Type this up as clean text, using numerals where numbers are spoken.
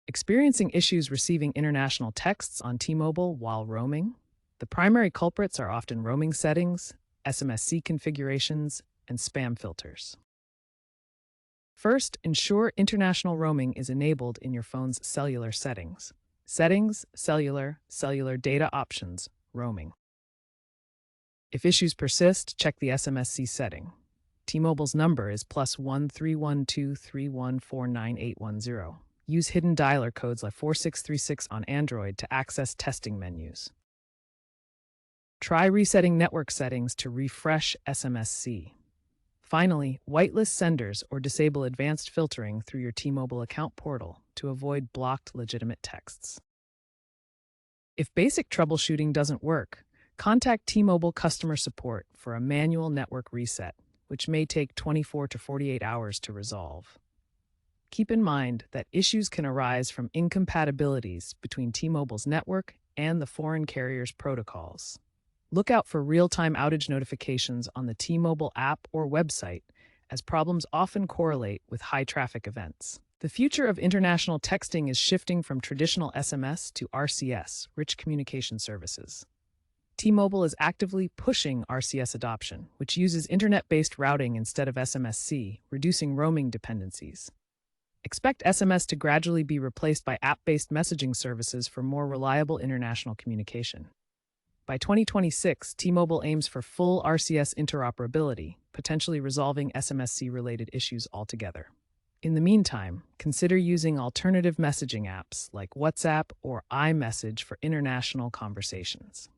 Experiencing issues receiving international texts on T-Mobile while roaming? The primary culprits are often roaming settings, SMSC configurations, and spam filters. First, ensure international roaming is enabled in your phone's cellular settings. Settings, cellular data options, roaming. If issues persist, check the SMSC setting. T-Mobile's number is +1 312 3149810. Use hidden dialer codes like 4636 on Android to access testing menus. Try resetting network settings to refresh SMSC. Finally, whitelist senders or disable advanced filtering through your T-Mobile account portal to avoid blocked legitimate texts. If basic troubleshooting doesn't work, contact T-Mobile customer support for a manual network reset, which may take 24 to 48 hours to resolve. Keep in mind that issues can arise from incompatibilities between T-Mobile's network and the foreign carrier's protocols. Look out for real-time outage notifications on the T-Mobile app or website, as problems often correlate with high-traffic events. The future of international texting is shifting from traditional SMS to RCS, rich communication services. T-Mobile is actively pushing RCS adoption, which uses internet-based routing instead of SMSC, reducing roaming dependencies. Expect SMS to gradually be replaced by app-based messaging services for more reliable international communication. By 2026, T-Mobile aims for full RCS interoperability, potentially resolving SMSC-related issues altogether. In the meantime, consider using alternative messaging apps like WhatsApp or iMessage for international conversations.